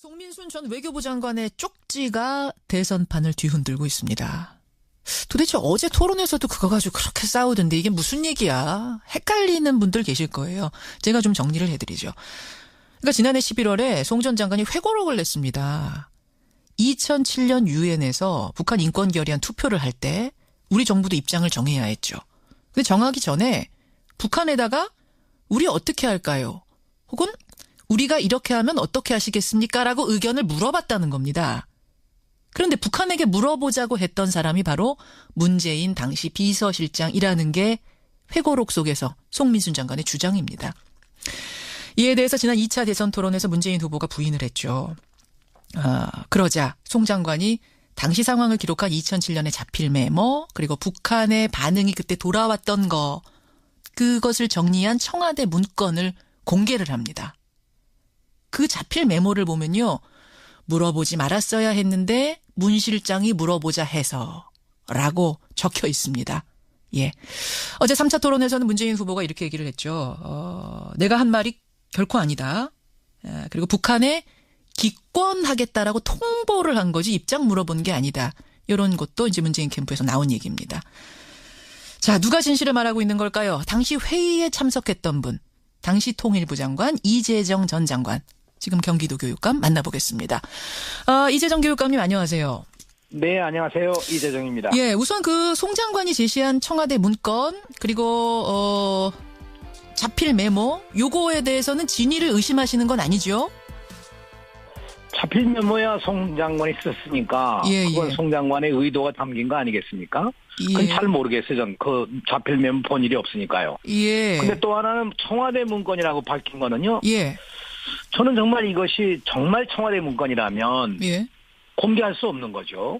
송민순 전 외교부 장관의 쪽지가 대선판을 뒤흔들고 있습니다. 도대체 어제 토론에서도 그거 가지고 그렇게 싸우던데 이게 무슨 얘기야? 헷갈리는 분들 계실 거예요. 제가 좀 정리를 해드리죠. 그러니까 지난해 11월에 송 전 장관이 회고록을 냈습니다. 2007년 유엔에서 북한 인권 결의안 투표를 할 때 우리 정부도 입장을 정해야 했죠. 근데 정하기 전에 북한에다가 우리 어떻게 할까요? 혹은 우리가 이렇게 하면 어떻게 하시겠습니까? 라고 의견을 물어봤다는 겁니다. 그런데 북한에게 물어보자고 했던 사람이 바로 문재인 당시 비서실장이라는 게 회고록 속에서 송민순 장관의 주장입니다. 이에 대해서 지난 2차 대선 토론에서 문재인 후보가 부인을 했죠. 그러자 송 장관이 당시 상황을 기록한 2007년의 자필 메모 그리고 북한의 반응이 그때 돌아왔던 거 그것을 정리한 청와대 문건을 공개를 합니다. 그 자필 메모를 보면요. 물어보지 말았어야 했는데 문 실장이 물어보자 해서 라고 적혀 있습니다. 예. 어제 3차 토론에서는 문재인 후보가 이렇게 얘기를 했죠. 내가 한 말이 결코 아니다. 그리고 북한에 기권하겠다라고 통보를 한 거지 입장 물어본 게 아니다. 이런 것도 이제 문재인 캠프에서 나온 얘기입니다. 자, 누가 진실을 말하고 있는 걸까요? 당시 회의에 참석했던 분. 당시 통일부 장관 이재정 전 장관. 지금 경기도 교육감 만나보겠습니다. 이재정 교육감님 안녕하세요. 네, 안녕하세요. 이재정입니다. 예, 우선 그 송 장관이 제시한 청와대 문건 그리고 자필 메모 요거에 대해서는 진위를 의심하시는 건 아니죠? 자필 메모야 송 장관이 썼으니까 그건 송 장관의 의도가 담긴 거 아니겠습니까? 그건 잘 모르겠어요. 전 그 자필 메모 본 일이 없으니까요. 예. 근데 또 하나는 청와대 문건이라고 밝힌 거는요. 예. 저는 정말 이것이 정말 청와대 문건이라면 공개할 수 없는 거죠.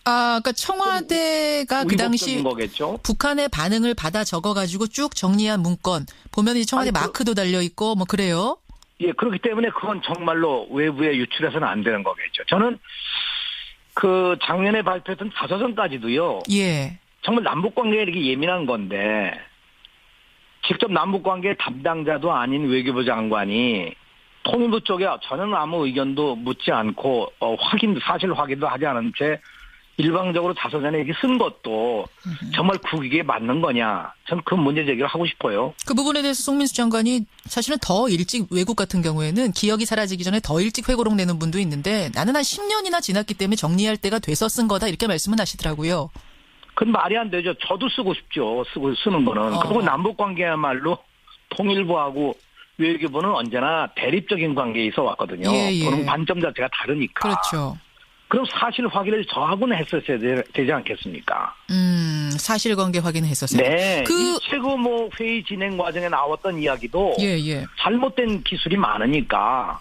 그러니까 청와대가 그 당시 거겠죠? 북한의 반응을 받아 적어가지고 쭉 정리한 문건 보면 이 청와대 마크도 달려 있고 뭐 그래요. 예, 그렇기 때문에 그건 정말로 외부에 유출해서는 안 되는 거겠죠. 저는 그 작년에 발표했던 자서전까지도요. 예. 정말 남북 관계에 이렇게 예민한 건데. 직접 남북관계 담당자도 아닌 외교부 장관이 통일부 쪽에 전혀 아무 의견도 묻지 않고 사실 확인도 하지 않은 채 일방적으로 자서전에 이렇게 쓴 것도 정말 국익에 맞는 거냐. 전 그 문제 제기를 하고 싶어요. 그 부분에 대해서 송민수 장관이 사실은 더 일찍 외국 같은 경우에는 기억이 사라지기 전에 더 일찍 회고록 내는 분도 있는데 나는 한 10년이나 지났기 때문에 정리할 때가 돼서 쓴 거다 이렇게 말씀은 하시더라고요. 그건 말이 안 되죠. 저도 쓰고 싶죠. 쓰는 거는. 그리고 남북관계야말로 통일부하고 외교부는 언제나 대립적인 관계에 있어 왔거든요. 그런 관점 자체가 다르니까. 그렇죠. 그럼 사실 확인을 저하고는 했었어야 되지 않겠습니까? 사실관계 확인을 했었어요. 네. 이 최고 회의 진행 과정에 나왔던 이야기도 잘못된 기술이 많으니까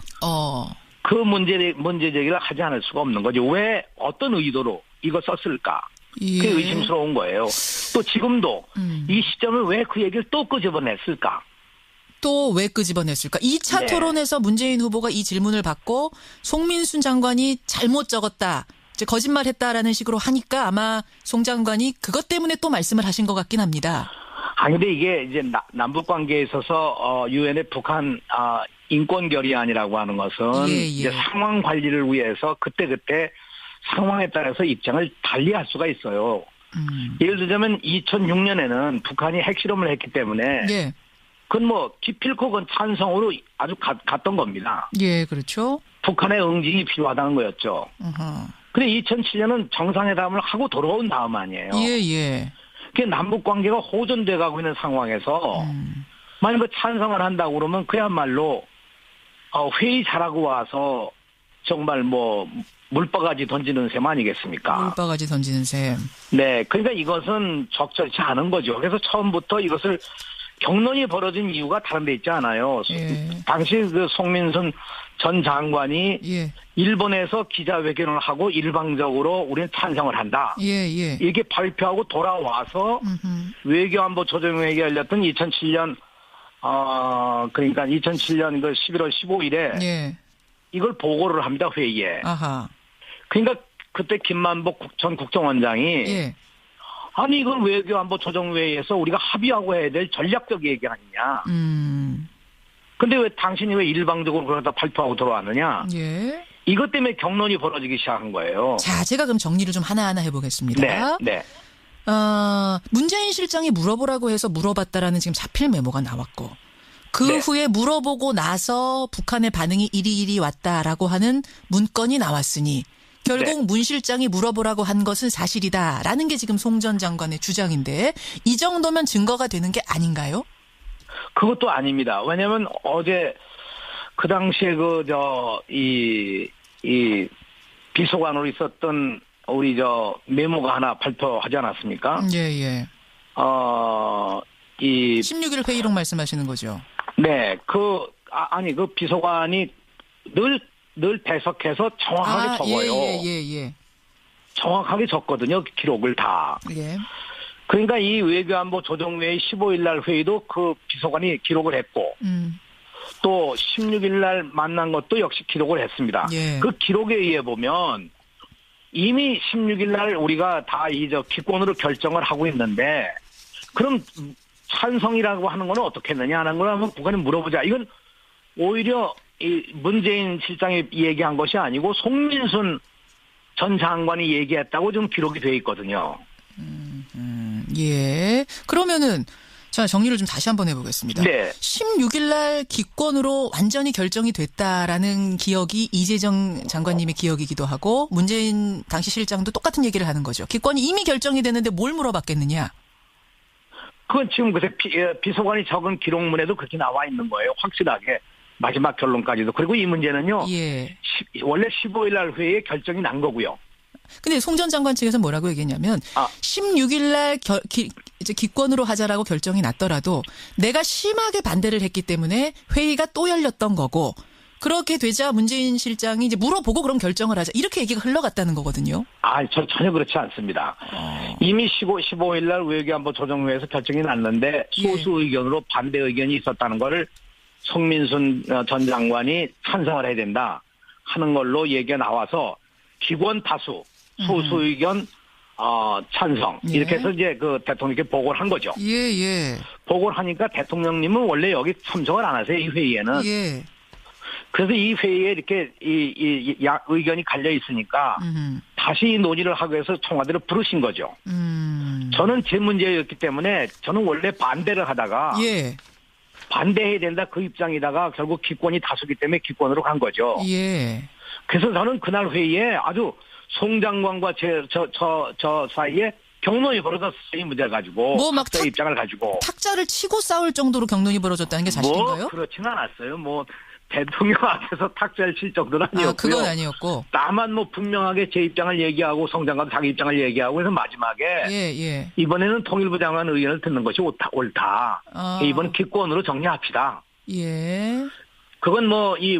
그 문제 제기를 하지 않을 수가 없는 거죠. 왜 어떤 의도로 이거 썼을까? 그게 의심스러운 거예요. 또 지금도 이 시점을 왜 그 얘기를 또 끄집어냈을까? 또 왜 끄집어냈을까? 2차 토론에서 문재인 후보가 이 질문을 받고 송민순 장관이 잘못 적었다. 이제 거짓말했다라는 식으로 하니까 아마 송 장관이 그것 때문에 또 말씀을 하신 것 같긴 합니다. 근데 이게 이제 남북 관계에 있어서 유엔의 북한 인권 결의안이라고 하는 것은 이제 상황 관리를 위해서 그때그때 상황에 따라서 입장을 달리할 수가 있어요. 예를 들자면 2006년에는 북한이 핵실험을 했기 때문에 그건 기필코 그건 찬성으로 아주 갔던 겁니다. 예, 그렇죠. 북한의 응징이 필요하다는 거였죠. 근데 2007년은 정상회담을 하고 돌아온 다음 아니에요. 예. 그게 남북 관계가 호전돼 가고 있는 상황에서 만약 그 찬성을 한다고 그러면 그야말로 회의 잘하고 와서 정말 물바가지 던지는 셈 아니겠습니까? 물바가지 던지는 셈. 네. 그러니까 이것은 적절치 않은 거죠. 그래서 처음부터 이것을 격론이 벌어진 이유가 다른 데 있지 않아요. 당시 그 송민순 전 장관이 일본에서 기자회견을 하고 일방적으로 우리는 찬성을 한다. 이렇게 발표하고 돌아와서 외교안보 조정회의가 열렸던 2007년 그러니까 2007년 11월 15일에 이걸 보고를 합니다. 회의에. 그러니까 그때 김만복 전 국정원장이 아니 이걸 외교안보 조정회의에서 우리가 합의하고 해야 될 전략적 얘기 아니냐. 근데 왜 당신이 왜 일방적으로 그러다 발표하고 들어왔느냐? 예. 이것 때문에 경론이 벌어지기 시작한 거예요. 자, 제가 그럼 정리를 좀 하나하나 해보겠습니다. 네. 문재인 실장이 물어보라고 해서 물어봤다라는 지금 자필 메모가 나왔고, 그 후에 물어보고 나서 북한의 반응이 이리 왔다라고 하는 문건이 나왔으니, 결국 문 실장이 물어보라고 한 것은 사실이다라는 게 지금 송 전 장관의 주장인데, 이 정도면 증거가 되는 게 아닌가요? 그것도 아닙니다. 왜냐면 어제 그 당시에 이 비서관으로 있었던 우리 메모가 하나 발표하지 않았습니까? 예. 이 16일 회의록 말씀하시는 거죠? 네, 그 비서관이 늘 배석해서 정확하게 적어요. 예. 정확하게 적거든요, 기록을 다. 예. 그러니까 이 외교안보 조정회의 15일 날 회의도 그 비서관이 기록을 했고, 또 16일 날 만난 것도 역시 기록을 했습니다. 예. 그 기록에 의해 보면 이미 16일 날 우리가 다 기권으로 결정을 하고 있는데, 그럼 찬성이라고 하는 건 어떻게 했느냐 하는 걸 한번 북한에 물어보자. 이건 오히려 이 문재인 실장이 얘기한 것이 아니고 송민순 전 장관이 얘기했다고 좀 기록이 돼 있거든요. 예. 그러면은 자, 정리를 좀 다시 한번 해보겠습니다. 네. 16일 날 기권으로 완전히 결정이 됐다라는 기억이 이재정 장관님의 기억이기도 하고, 문재인 당시 실장도 똑같은 얘기를 하는 거죠. 기권이 이미 결정이 됐는데 뭘 물어봤겠느냐? 그건 지금 비서관이 적은 기록문에도 그렇게 나와 있는 거예요. 확실하게. 마지막 결론까지도. 그리고 이 문제는요. 예. 원래 15일 날 회의에 결정이 난 거고요. 근데 송 전 장관 측에서 뭐라고 얘기했냐면 16일 날 기권으로 하자라고 결정이 났더라도 내가 심하게 반대를 했기 때문에 회의가 또 열렸던 거고, 그렇게 되자 문재인 실장이 이제 물어보고 그럼 결정을 하자, 이렇게 얘기가 흘러갔다는 거거든요. 전혀 그렇지 않습니다. 이미 15일 날 외교안보 조정회에서 결정이 났는데 소수 의견으로 반대 의견이 있었다는 거를 송민순 전 장관이 찬성을 해야 된다 하는 걸로 얘기가 나와서 기권 다수, 소수 의견 찬성, 이렇게 해서 이제 그 대통령께 보고를 한 거죠. 예. 보고를 하니까 대통령님은 원래 여기 참석을 안 하세요, 이 회의에는. 예. 그래서 이 회의에 이렇게 의견이 갈려 있으니까 다시 이 논의를 하기 위해서 청와대를 부르신 거죠. 저는 제 문제였기 때문에 저는 원래 반대를 하다가 반대해야 된다 그 입장이다가 결국 기권이 다수기 때문에 기권으로 간 거죠. 예. 그래서 저는 그날 회의에 아주 송 장관과 저 사이에 경론이 벌어졌어요. 이 문제 가지고. 뭐 입장을 가지고. 탁자를 치고 싸울 정도로 경론이 벌어졌다는 게 사실인가요? 그렇지는 않았어요. 대통령 앞에서 탁자를 칠 정도는 아니었고요. 그건 아니었고. 다만 분명하게 제 입장을 얘기하고 송 장관도 자기 입장을 얘기하고 해서 마지막에 이번에는 통일부 장관 의견을 듣는 것이 옳다. 이번 기권으로 정리합시다. 예. 그건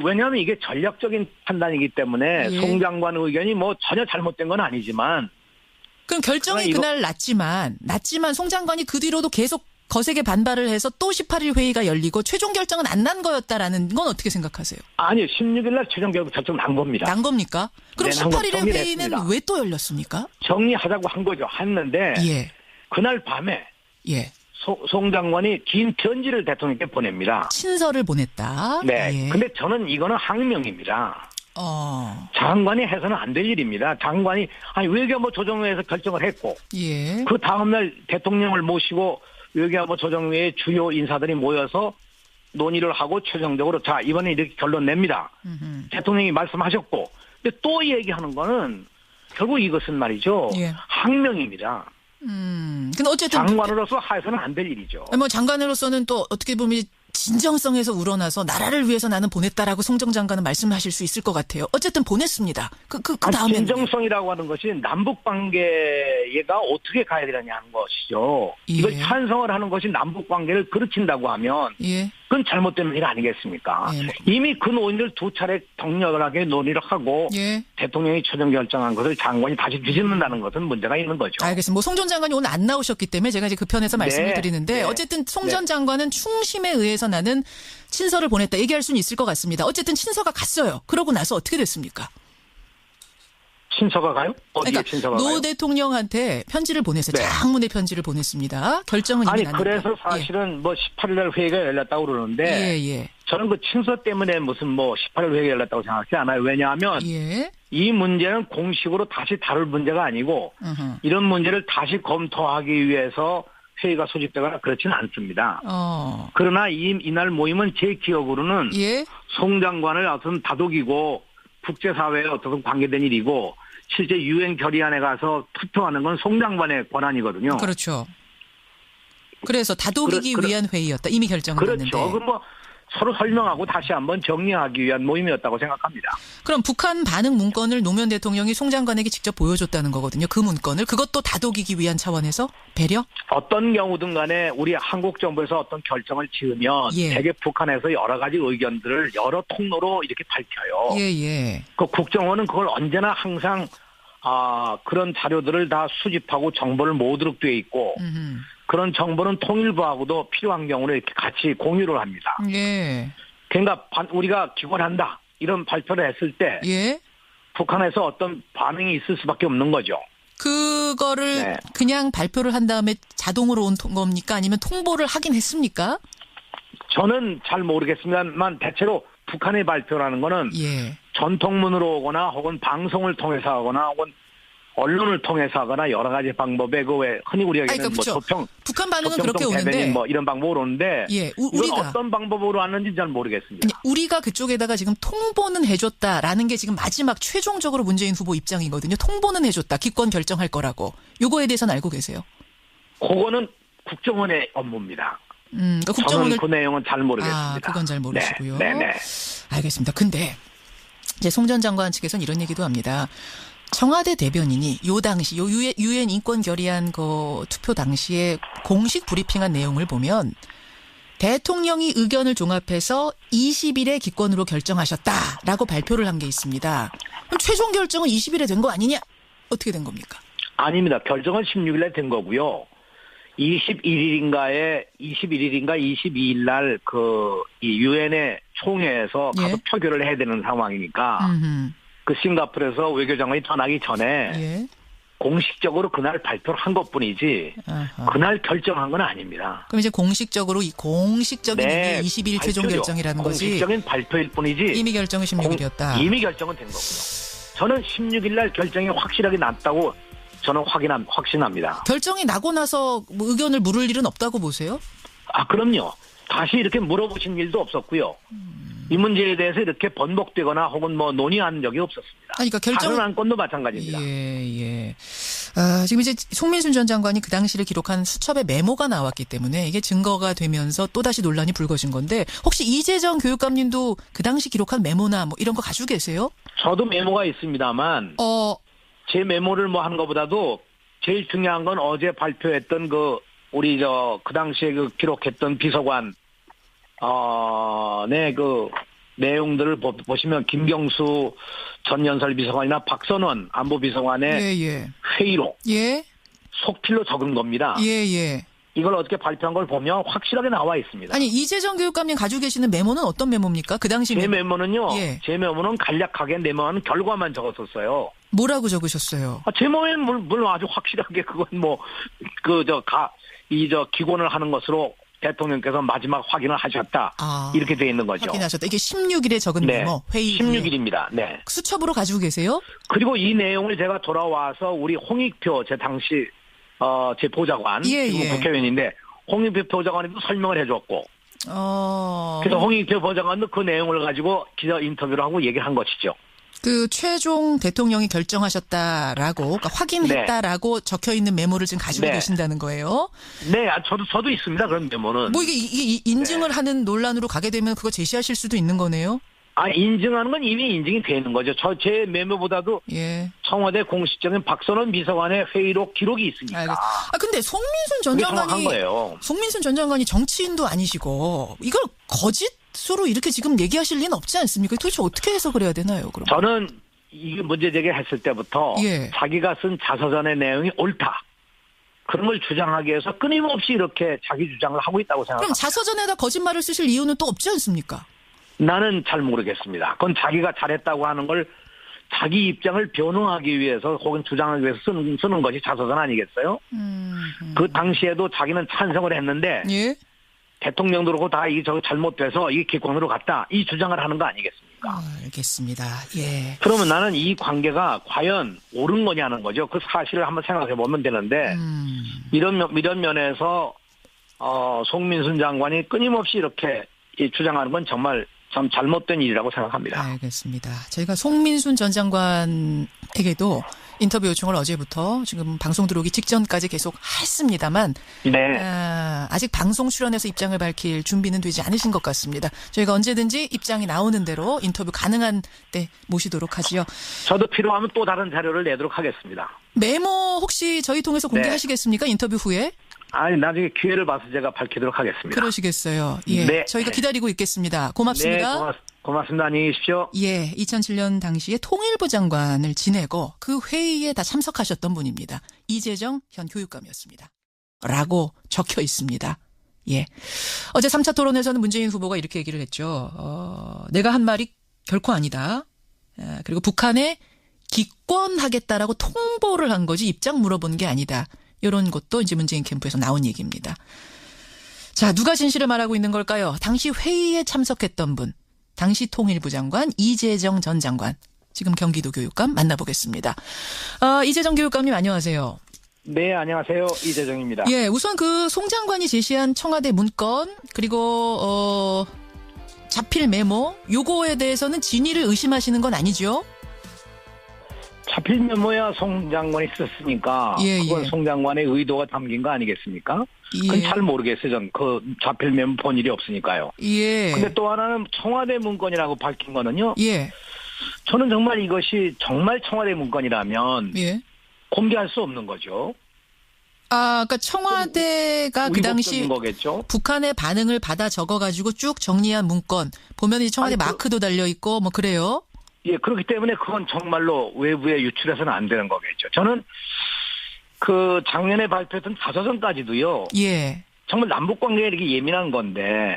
왜냐하면 이게 전략적인 판단이기 때문에 송 장관 의견이 전혀 잘못된 건 아니지만. 그럼 결정이 그날 났지만 송 장관이 그 뒤로도 계속 거세게 반발을 해서 또 18일 회의가 열리고 최종 결정은 안 난 거였다라는 건 어떻게 생각하세요? 아니요. 16일 날 최종 결정 난 겁니다. 난 겁니까? 그럼 18일의 회의는 왜 또 열렸습니까? 정리하자고 한 거죠. 했는데 그날 밤에 송 장관이 긴 편지를 대통령께 보냅니다. 친서를 보냈다. 네. 근데 저는 이거는 항명입니다. 장관이 해서는 안 될 일입니다. 장관이 외교안보 조정회에서 결정을 했고 그 다음날 대통령을 모시고 외교안보 조정회의 주요 인사들이 모여서 논의를 하고 최종적으로 자 이번에 이렇게 결론 냅니다. 대통령이 말씀하셨고 근데 또 얘기하는 거는 결국 이것은 말이죠. 항명입니다. 근데 어쨌든 장관으로서 해서는 안 될 일이죠. 장관으로서는 또 어떻게 보면 진정성에서 우러나서 나라를 위해서 나는 보냈다라고 송 전 장관은 말씀하실 수 있을 것 같아요. 어쨌든 보냈습니다. 그 다음에 진정성이라고 하는 것이 남북 관계가 어떻게 가야 되느냐 하는 것이죠. 이걸 찬성을 하는 것이 남북 관계를 그르친다고 하면 그건 잘못된 일 아니겠습니까? 이미 그 논의를 두 차례 격렬하게 논의를 하고 대통령이 최종 결정한 것을 장관이 다시 뒤집는다는 것은 문제가 있는 거죠. 알겠습니다. 송 전 장관이 오늘 안 나오셨기 때문에 제가 이제 그 편에서 말씀을 드리는데 어쨌든 송 전 장관은 충심에 의해서 나는 친서를 보냈다 얘기할 수는 있을 것 같습니다. 어쨌든 친서가 갔어요. 그러고 나서 어떻게 됐습니까? 친서가 가요? 어디에 그러니까 친서가 노 가요? 대통령한테 편지를 보냈어요. 네. 장문의 편지를 보냈습니다. 결정은 이미 났는데. 그래서 사실은 뭐 18일 날 회의가 열렸다고 그러는데 저는 그 친서 때문에 무슨 뭐 18일 회의가 열렸다고 생각하지 않아요. 왜냐하면 이 문제는 공식으로 다시 다룰 문제가 아니고 이런 문제를 다시 검토하기 위해서 회의가 소집되거나 그렇지는 않습니다. 그러나 이날 모임은 제 기억으로는 송 장관의 어떤 다독이고 국제사회에 어떤 관계된 일이고 실제 유엔 결의안에 가서 투표하는 건 송 장관의 권한이거든요. 그렇죠. 그래서 다독이기 위한 회의였다. 이미 결정은 됐는데. 그렇죠. 그럼 뭐 서로 설명하고 다시 한번 정리하기 위한 모임이었다고 생각합니다. 그럼 북한 반응 문건을 노무현 대통령이 송 장관에게 직접 보여줬다는 거거든요. 그 문건을. 그것도 다독이기 위한 차원에서 배려? 어떤 경우든 간에 우리 한국 정부에서 어떤 결정을 지으면 대개 북한에서 여러 가지 의견들을 여러 통로로 이렇게 밝혀요. 그 국정원은 그걸 언제나 항상 그런 자료들을 다 수집하고 정보를 모으도록 돼 있고 그런 정보는 통일부하고도 필요한 경우는 이렇게 같이 공유를 합니다. 그러니까 우리가 기권한다 이런 발표를 했을 때 북한에서 어떤 반응이 있을 수밖에 없는 거죠. 그거를 그냥 발표를 한 다음에 자동으로 온 겁니까? 아니면 통보를 하긴 했습니까? 저는 잘 모르겠습니다만 대체로 북한의 발표라는 거는 전통문으로 오거나 혹은 방송을 통해서 하거나 혹은 언론을 통해서 하거나 여러 가지 방법에 왜 흔히 우리가 얘기하는 그렇죠. 북한 반응은 그렇게 오는데 뭐 이런 방법으로 오는데 우리가 어떤 방법으로 왔는지 잘 모르겠습니다. 아니, 우리가 그쪽에다가 지금 통보는 해줬다라는 게 지금 마지막 최종적으로 문재인 후보 입장이거든요. 통보는 해줬다. 기권 결정할 거라고. 요거에 대해서는 알고 계세요? 그거는 국정원의 업무입니다. 그러니까 저는 그 내용은 잘 모르겠습니다. 그건 잘 모르시고요. 알겠습니다. 근데 이제 송 전 장관 측에서는 이런 얘기도 합니다. 청와대 대변인이 요 당시 유엔 인권 결의안 그 투표 당시에 공식 브리핑한 내용을 보면 대통령이 의견을 종합해서 20일에 기권으로 결정하셨다라고 발표를 한 게 있습니다. 그럼 최종 결정은 20일에 된 거 아니냐? 어떻게 된 겁니까? 아닙니다. 결정은 16일에 된 거고요. 21일인가 22일 날 이 유엔의 총회에서 가서 표결을 해야 되는 상황이니까 그 싱가포르에서 외교장관이 떠나기 전에 공식적으로 그날 발표를 한 것뿐이지 그날 결정한 건 아닙니다. 그럼 이제 공식적으로 이 공식적인 이미 20일 최종 결정이라는 거지. 공식적인 발표일 뿐이지. 이미 결정은 16일이었다. 이미 결정은 된 거고요. 저는 16일 날 결정이 확실하게 났다고 저는 확신합니다. 결정이 나고 나서 뭐 의견을 물을 일은 없다고 보세요? 그럼요. 다시 이렇게 물어보신 일도 없었고요. 이 문제에 대해서 이렇게 번복되거나 혹은 뭐 논의한 적이 없었습니다. 그러니까 다른 안건도 마찬가지입니다. 지금 이제 송민순 전 장관이 그 당시를 기록한 수첩의 메모가 나왔기 때문에 이게 증거가 되면서 또다시 논란이 불거진 건데 혹시 이재정 교육감님도 그 당시 기록한 메모나 뭐 이런 거 가지고 계세요? 저도 메모가 있습니다만 제 메모를 뭐 하는 것보다도 제일 중요한 건 어제 발표했던 우리 그 당시에 기록했던 비서관 그 내용들을 보시면 김경수 전 연설비서관이나 박선원 안보비서관의 회의록 속필로 적은 겁니다. 이걸 어떻게 발표한 걸 보면 확실하게 나와 있습니다. 아니 이재정 교육감님 가지고 계시는 메모는 어떤 메모입니까? 그 당시 제 메모는요. 제 메모는 간략하게 메모한 결과만 적었었어요. 뭐라고 적으셨어요? 제 메모는 물론 아주 확실하게 그건 기권을 하는 것으로 대통령께서 마지막 확인을 하셨다. 이렇게 돼 있는 거죠. 확인하셨다. 이게 16일에 적은 메모. 회의 16일입니다. 수첩으로 가지고 계세요? 그리고 이 내용을 제가 돌아와서 우리 홍익표 제 당시 제 보좌관 지금 국회의원인데 홍익표 보좌관에도 설명을 해줬고 그래서 홍익표 보좌관도 그 내용을 가지고 기자 인터뷰를 하고 얘기를 한 것이죠. 그 최종 대통령이 결정하셨다라고 그러니까 확인했다라고 적혀있는 메모를 지금 가지고 계신다는 거예요? 네, 저도 있습니다. 그런 메모는. 뭐 이게 인증을 하는 논란으로 가게 되면 그거 제시하실 수도 있는 거네요? 인증하는 건 이미 인증이 되는 거죠. 제 메모보다도 청와대 공식적인 박선원 비서관의 회의록 기록이 있으니까. 근데 송민순 전 장관이 정치인도 아니시고 이걸 거짓으로 이렇게 지금 얘기하실 리는 없지 않습니까? 도대체 어떻게 해석을 해야 되나요? 그럼? 저는 이 문제 제기했을 때부터 자기가 쓴 자서전의 내용이 옳다. 그런 걸 주장하기 위해서 끊임없이 이렇게 자기 주장을 하고 있다고 생각합니다. 그럼 자서전에다 거짓말을 쓰실 이유는 또 없지 않습니까? 나는 잘 모르겠습니다. 그건 자기가 잘했다고 하는 걸 자기 입장을 변호하기 위해서 혹은 주장하기 위해서 쓰는 것이 자서전 아니겠어요? 그 당시에도 자기는 찬성을 했는데 예? 대통령도 그렇고 다 이게 잘못돼서 이게 기권으로 갔다 이 주장을 하는 거 아니겠습니까? 알겠습니다. 예. 그러면 나는 이 관계가 과연 옳은 거냐는 거죠. 그 사실을 한번 생각해 보면 되는데 이런 면에서 송민순 장관이 끊임없이 이렇게 주장하는 건 정말 참 잘못된 일이라고 생각합니다. 알겠습니다. 저희가 송민순 전 장관에게도 인터뷰 요청을 어제부터 지금 방송 들어오기 직전까지 계속 했습니다만 네. 아직 방송 출연해서 입장을 밝힐 준비는 되지 않으신 것 같습니다. 저희가 언제든지 입장이 나오는 대로 인터뷰 가능한 때 모시도록 하지요. 저도 필요하면 또 다른 자료를 내도록 하겠습니다. 메모 혹시 저희 통해서 공개하시겠습니까? 인터뷰 후에? 아니 나중에 기회를 봐서 제가 밝히도록 하겠습니다. 그러시겠어요. 예, 네. 저희가 기다리고 있겠습니다. 고맙습니다. 네, 고맙습니다. 안녕히 계십시오. 예, 2007년 당시에 통일부 장관을 지내고 그 회의에 다 참석하셨던 분입니다. 이재정 현 교육감이었습니다. 라고 적혀 있습니다. 예. 어제 3차 토론에서는 문재인 후보가 이렇게 얘기를 했죠. 내가 한 말이 결코 아니다. 그리고 북한에 기권하겠다라고 통보를 한 거지 입장 물어본 게 아니다. 이런 것도 이제 문재인 캠프에서 나온 얘기입니다. 자, 누가 진실을 말하고 있는 걸까요? 당시 회의에 참석했던 분. 당시 통일부 장관 이재정 전 장관. 지금 경기도 교육감 만나보겠습니다. 이재정 교육감님 안녕하세요. 네, 안녕하세요. 이재정입니다. 예, 우선 그 송 장관이 제시한 청와대 문건 그리고 자필 메모 요거에 대해서는 진위를 의심하시는 건 아니죠? 자필 메모야 송 장관이 썼으니까 그건 송 장관의 의도가 담긴 거 아니겠습니까? 그건 잘 모르겠어요. 전 그 자필 메모 본 일이 없으니까요. 예. 근데 또 하나는 청와대 문건이라고 밝힌 거는요. 예. 저는 정말 이것이 정말 청와대 문건이라면 공개할 수 없는 거죠. 그러니까 청와대가 그 당시 거겠죠? 북한의 반응을 받아 적어가지고 쭉 정리한 문건 보면 이 청와대 마크도 달려 있고 뭐 그래요. 예, 그렇기 때문에 그건 정말로 외부에 유출해서는 안 되는 거겠죠. 저는 그 작년에 발표했던 자서전까지도요. 예. 정말 남북관계에 이렇게 예민한 건데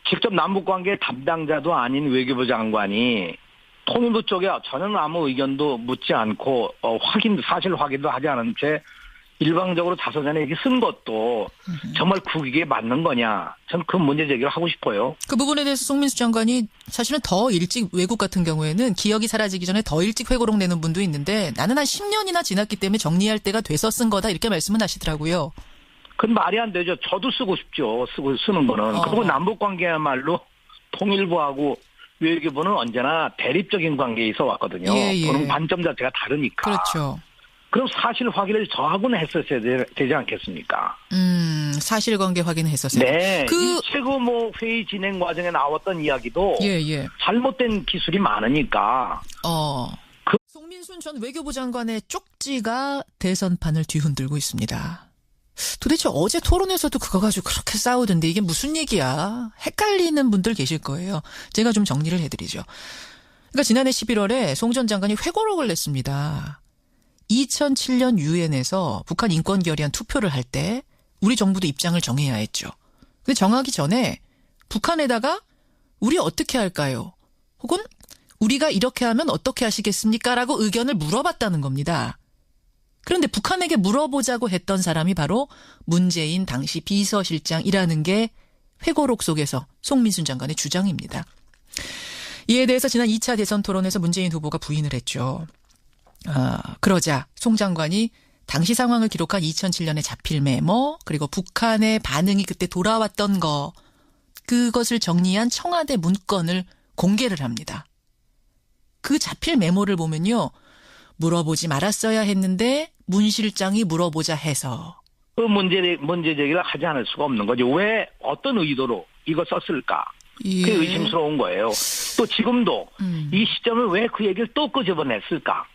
직접 남북관계 담당자도 아닌 외교부 장관이 통일부 쪽에 저는 아무 의견도 묻지 않고 사실 확인도 하지 않은 채 일방적으로 자서전에 이렇게 쓴 것도 정말 국익에 맞는 거냐. 저는 그 문제 제기를 하고 싶어요. 그 부분에 대해서 송민수 장관이 사실은 더 일찍 외국 같은 경우에는 기억이 사라지기 전에 더 일찍 회고록 내는 분도 있는데 나는 한 10년이나 지났기 때문에 정리할 때가 돼서 쓴 거다 이렇게 말씀은 하시더라고요. 그건 말이 안 되죠. 저도 쓰고 싶죠. 쓰는 거는. 그리고 남북관계야말로 통일부하고 외교부는 언제나 대립적인 관계에 있어 왔거든요. 보는 관점 자체가 다르니까. 그렇죠. 그럼 사실 확인을 저하고는 했었어야 되지 않겠습니까? 사실관계 확인했었어요. 네. 이 최고 회의 진행 과정에 나왔던 이야기도 잘못된 기술이 많으니까. 송민순 전 외교부 장관의 쪽지가 대선판을 뒤흔들고 있습니다. 도대체 어제 토론에서도 그거 가지고 그렇게 싸우던데 이게 무슨 얘기야? 헷갈리는 분들 계실 거예요. 제가 좀 정리를 해드리죠. 그러니까 지난해 11월에 송 전 장관이 회고록을 냈습니다. 2007년 유엔에서 북한 인권 결의안 투표를 할 때 우리 정부도 입장을 정해야 했죠. 근데 정하기 전에 북한에다가 우리 어떻게 할까요? 혹은 우리가 이렇게 하면 어떻게 하시겠습니까? 라고 의견을 물어봤다는 겁니다. 그런데 북한에게 물어보자고 했던 사람이 바로 문재인 당시 비서실장이라는 게 회고록 속에서 송민순 장관의 주장입니다. 이에 대해서 지난 2차 대선 토론에서 문재인 후보가 부인을 했죠. 그러자 송 장관이 당시 상황을 기록한 2007년의 자필 메모 그리고 북한의 반응이 그때 돌아왔던 거 그것을 정리한 청와대 문건을 공개를 합니다. 그 자필 메모를 보면요. 물어보지 말았어야 했는데 문 실장이 물어보자 해서. 그 문제 제기를 하지 않을 수가 없는 거죠. 왜 어떤 의도로 이거 썼을까. 그게 의심스러운 거예요. 또 지금도 이 시점을 왜 그 얘기를 또 끄집어냈을까.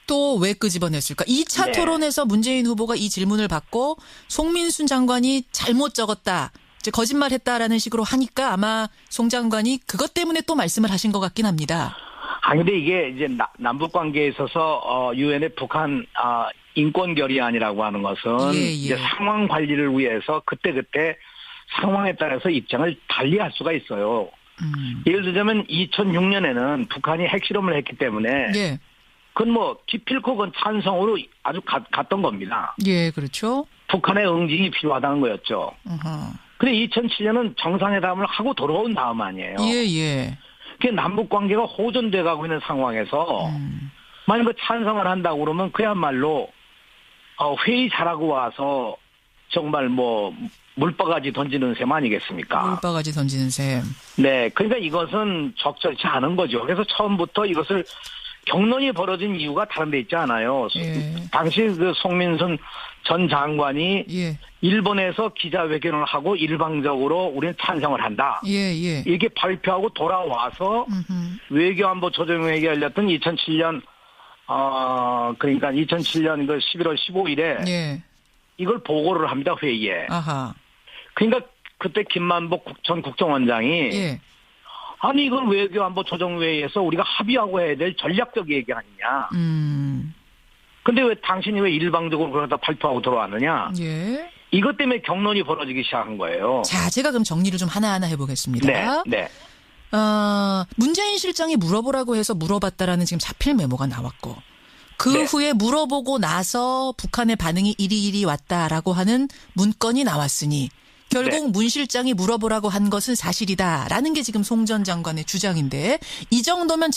또 왜 끄집어냈을까? 2차 토론에서 문재인 후보가 이 질문을 받고 송민순 장관이 잘못 적었다. 이제 거짓말했다라는 식으로 하니까 아마 송 장관이 그것 때문에 또 말씀을 하신 것 같긴 합니다. 근데 이게 이제 남북 관계에 있어서 유엔의 북한 인권 결의안이라고 하는 것은 이제 상황 관리를 위해서 그때 상황에 따라서 입장을 달리할 수가 있어요. 예를 들자면 2006년에는 북한이 핵실험을 했기 때문에 예. 그건 뭐 기필코 그건 찬성으로 아주 갔던 겁니다. 예, 그렇죠. 북한의 응징이 필요하다는 거였죠. 근데 2007년은 정상회담을 하고 돌아온 다음 아니에요. 예, 예. 그 남북 관계가 호전돼 가고 있는 상황에서 만약 그 찬성을 한다고 그러면 그야말로 회의 잘하고 와서 정말 뭐 물바가지 던지는 셈 아니겠습니까? 물바가지 던지는 셈. 네, 그러니까 이것은 적절치 않은 거죠. 그래서 처음부터 이것을 격론이 벌어진 이유가 다른 데 있지 않아요. 예. 당시 그 송민순 전 장관이 예. 일본에서 기자회견을 하고 일방적으로 우리는 찬성을 한다. 예, 예. 이렇게 발표하고 돌아와서 외교안보 조정회의가 열렸던 2007년 그러니까 2007년 그 11월 15일에 예. 이걸 보고를 합니다, 회의에. 아하. 그러니까 그때 김만복 전 국정원장이 예. 아니 이걸 외교안보 조정회의에서 우리가 합의하고 해야 될 전략적 얘기 아니냐. 근데 왜 당신이 왜 일방적으로 그러다 발표하고 돌아왔느냐. 예. 이것 때문에 격론이 벌어지기 시작한 거예요. 자, 제가 그럼 정리를 좀 하나하나 해보겠습니다. 네. 네. 문재인 실장이 물어보라고 해서 물어봤다라는 지금 자필 메모가 나왔고 그 네. 후에 물어보고 나서 북한의 반응이 이리 왔다라고 하는 문건이 나왔으니 결국 네. 문 실장이 물어보라고 한 것은 사실이다라는 게 지금 송 전 장관의 주장인데 이 정도면